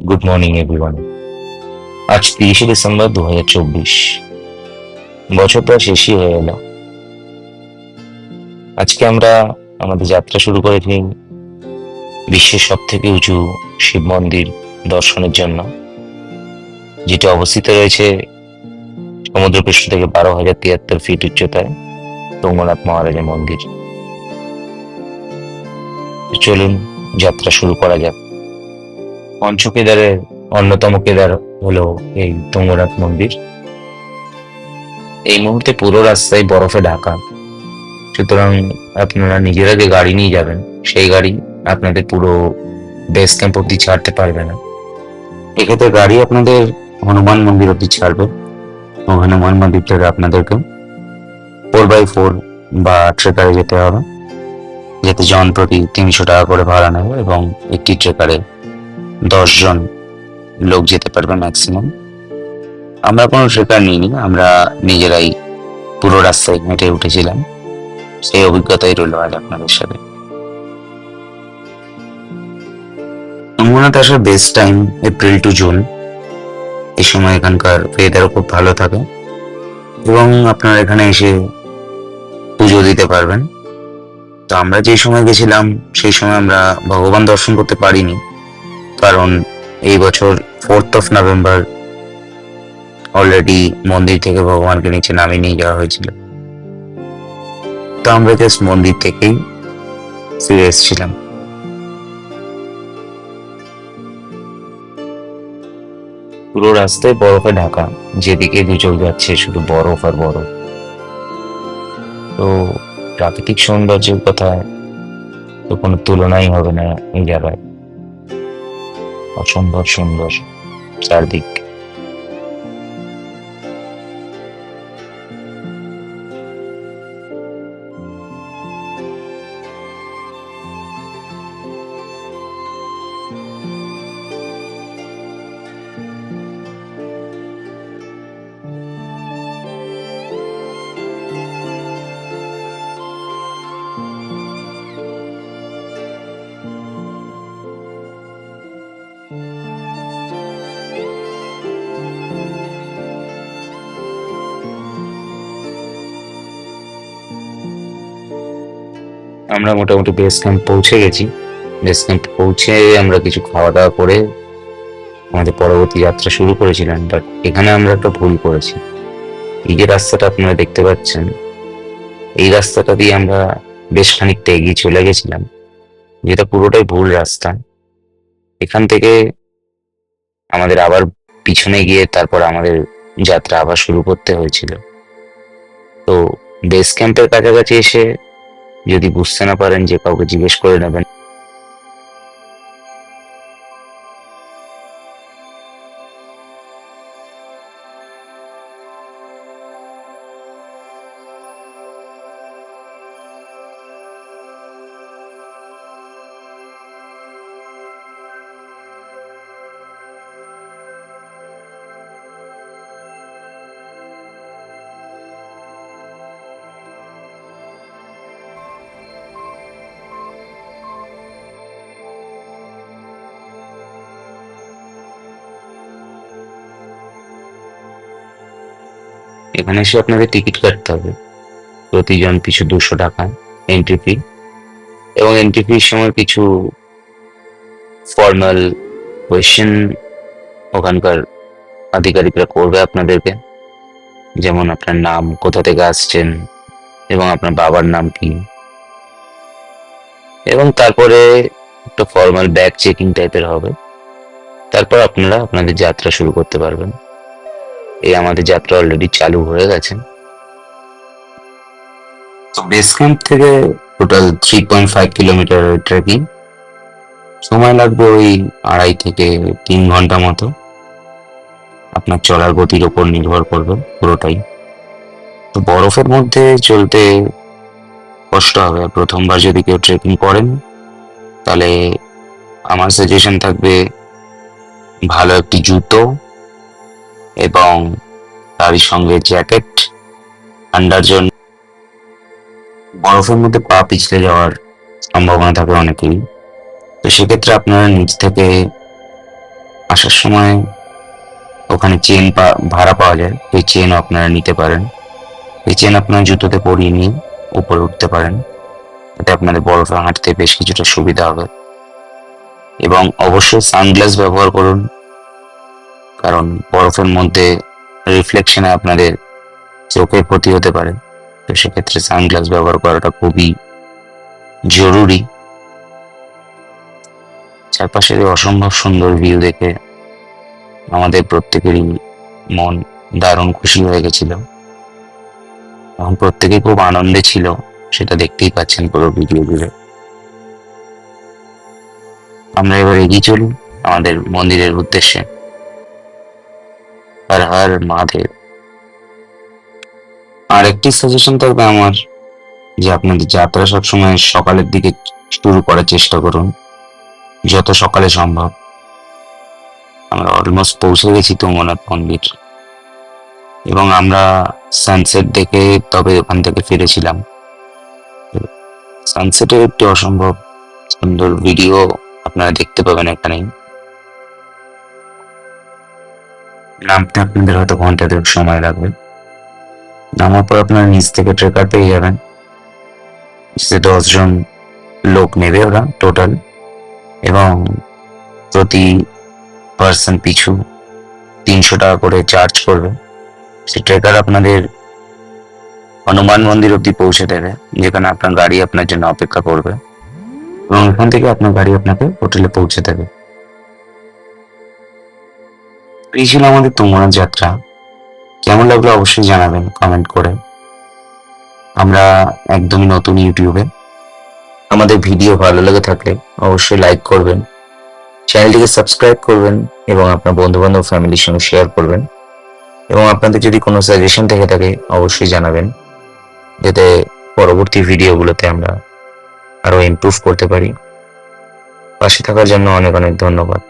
Good morning everyone. আজ 30শে December 2024। বছর প্রায় শেষই হয়ে এলো। আজকে আমরা আমাদের যাত্রা শুরু করেছি বিশ্বের সব থেকে উঁচু শিব মন্দির দর্শনের জন্য, যেটা অবস্থিত রয়েছে সমুদ্রপৃষ্ঠ থেকে 12,073 ফিট উচ্চতায়, তুঙ্গনাথ মহারাজের মন্দির। তো চলুন যাত্রা শুরু করা যাক। পঞ্চকেদারের অন্যতম কেদার হলো এই তুঙ্গনাথ মন্দির। এই মুহূর্তে পুরো রাস্তায় বরফে ঢাকা, সুতরাং আপনারা নিজেরা যে গাড়ি নিয়ে যাবেন সেই গাড়ি আপনাদের পুরো বেস ক্যাম্প অব্দি ছাড়তে পারবে না। এক্ষেত্রে গাড়ি আপনাদের হনুমান মন্দির অব্দি ছাড়বে, এবং হনুমান মন্দির থেকে আপনাদেরকে 4x4 বা ট্রেকারে যেতে হবে, যেতে জন প্রতি 300 টাকা করে ভাড়া নেবে, এবং একটি ট্রেকারে 10 জন লোক যেতে পারবে ম্যাক্সিমাম। আমরা কোনো ট্রেকার নিইনি, আমরা নিজেরাই পুরো রাস্তায় হেঁটে উঠেছিলাম। সেই অভিজ্ঞতাই রইল আজ আপনাদের সাথে। তুঙ্গনাথ আসার best time April two June. এই সময় এখানকার ওয়েদারও খুব ভালো থাকে, এবং আপনারা এখানে এসে পুজো দিতে পারবেন। তো আমরা যে সময় গেছিলাম সেই সময় আমরা ভগবান দর্শন করতে পারিনি, কারণ এই বছর 4th অফ নভেম্বর অলরেডি মন্দির থেকে ভগবানকে নিচে নামিয়ে নিয়ে যাওয়া হয়েছিল। তো আমরা জাস্ট মন্দির থেকেই ফিরে এসেছিলাম। পুরো রাস্তায় বরফে ঢাকা, যেদিকে দু চোখ যাচ্ছে শুধু বরফ আর বরফ। তো প্রাকৃতিক সৌন্দর্যের কথা তো কোনো তুলনাই হবে না এই জায়গায়। অসম্ভব সুন্দর চারদিক। আমরা মোটামুটি বেস ক্যাম্প পৌঁছে গেছি। বেস ক্যাম্প পৌঁছে আমরা কিছু খাওয়া দাওয়া করে আমাদের পরবর্তী যাত্রা শুরু করেছিলাম, বাট এখানে আমরা একটা ভুল করেছি। এই যে রাস্তাটা আপনারা দেখতে পাচ্ছেন, এই রাস্তাটা দিয়ে আমরা বেশ খানিকটা এগিয়ে চলে গেছিলাম, যেটা পুরোটাই ভুল রাস্তা। এখান থেকে আমাদের আবার পিছনে গিয়ে তারপর আমাদের যাত্রা আবার শুরু করতে হয়েছিল। তো বেস ক্যাম্পের কাছাকাছি এসে যদি বুঝতে না পারেন, যে কাউকে জিজ্ঞেস করে নেবেন। এখানে এসে আপনাদের টিকিট কাটতে হবে, প্রতিজন পিছু 200 টাকা এন্ট্রি ফি। এবং এন্ট্রি ফির সময় কিছু ফর্মাল কোয়েশ্চেন ওখানকার আধিকারিকরা করবে আপনাদেরকে, যেমন আপনার নাম, কোথা থেকে আসছেন, এবং আপনার বাবার নাম কি। এবং তারপরে একটা ফর্মাল ব্যাগ চেকিং টাইপের হবে। তারপর আপনারা আপনাদের যাত্রা শুরু করতে পারবেন। এই আমাদের যাত্রা অলরেডি চালু হয়ে গেছে। তো বেস ক্যাম্প থেকে টোটাল 3.5 কিলোমিটার ট্রেকিং। সময় লাগবে ওই 2.5 থেকে 3 ঘন্টা মতো। আপনার চলার গতির ওপর নির্ভর করবে পুরোটাই। তো বরফের মধ্যে চলতে কষ্ট হবে। প্রথমবার যদি কেউ ট্রেকিং করেন, তাহলে আমার সাজেশন থাকবে ভালো একটি জুতো, এবং তারই সঙ্গে জ্যাকেট। ঠান্ডার জন্য বরফের মধ্যে পা পিছলে যাওয়ার সম্ভাবনা থাকে অনেকেরই। তো সেক্ষেত্রে আপনারা নিচ থেকে আসার সময় ওখানে চেন ভাড়া পাওয়া যায়, এই চেনও আপনারা নিতে পারেন। এই চেন আপনার জুতোতে পরিয়ে নিয়ে উপরে উঠতে পারেন, এতে আপনাদের বরফে হাঁটতে বেশ কিছুটা সুবিধা হবে। এবং অবশ্যই সানগ্লাস ব্যবহার করুন, কারণ বরফের মধ্যে রিফ্লেকশনে আপনাদের চোখের ক্ষতি হতে পারে। তো সেক্ষেত্রে সানগ্লাস ব্যবহার করাটা খুবই জরুরি। চারপাশের এই অসম্ভব সুন্দর ভিউ দেখে আমাদের প্রত্যেকেরই মন দারুণ খুশি হয়ে গেছিল এবং প্রত্যেকে খুব আনন্দে ছিল, সেটা দেখতেই পাচ্ছেন পুরো ভিডিও জুড়ে। আমরা এবার এগিয়ে চলি আমাদের মন্দিরের উদ্দেশ্যে। হর হর মহাদেব। আর একটি সাজেশন থাকবে আমার, যে আপনাদের যাত্রা সবসময় সকালের দিকে শুরু করার চেষ্টা করুন, যত সকালে সম্ভব। আমরা অলমোস্ট পৌঁছে গেছি তুঙ্গনাথ মন্দির এবং আমরা সানসেট দেখে তবে ওখান থেকে ফিরেছিলাম। সানসেটের একটি অসম্ভব সুন্দর ভিডিও আপনারা দেখতে পাবেন এখানে। নামতে আপনাদের হয়তো ঘন্টা দেড়েক সময় লাগবে। নামার পর আপনারা নিচ থেকে ট্রেকার পেয়ে যাবেন, যে 10 জন লোক নেবে ওরা টোটাল, এবং প্রতি পার্সন পিছু 300 টাকা করে চার্জ করবে। সে ট্রেকার আপনাদের হনুমান মন্দির অব্দি পৌঁছে দেবে, যেখানে আপনার গাড়ি আপনার জন্য অপেক্ষা করবে এবং এখান থেকে আপনার গাড়ি আপনাকে হোটেলে পৌঁছে দেবে। এই ছিল আমাদের তুঙ্গনাথ যাত্রা। কেমন লাগলো অবশ্যই জানাবেন কমেন্ট করে। আমরা একদমই নতুন ইউটিউবে, আমাদের ভিডিও ভালো লেগে থাকলে অবশ্যই লাইক করবেন, চ্যানেলটিকে সাবস্ক্রাইব করবেন এবং আপনার বন্ধু বান্ধব ফ্যামিলির সঙ্গে শেয়ার করবেন। এবং আপনাদের যদি কোনো সাজেশন থেকে থাকে অবশ্যই জানাবেন, যাতে পরবর্তী ভিডিওগুলোতে আমরা আরো ইমপ্রুভ করতে পারি। পাশে থাকার জন্য অনেক অনেক ধন্যবাদ।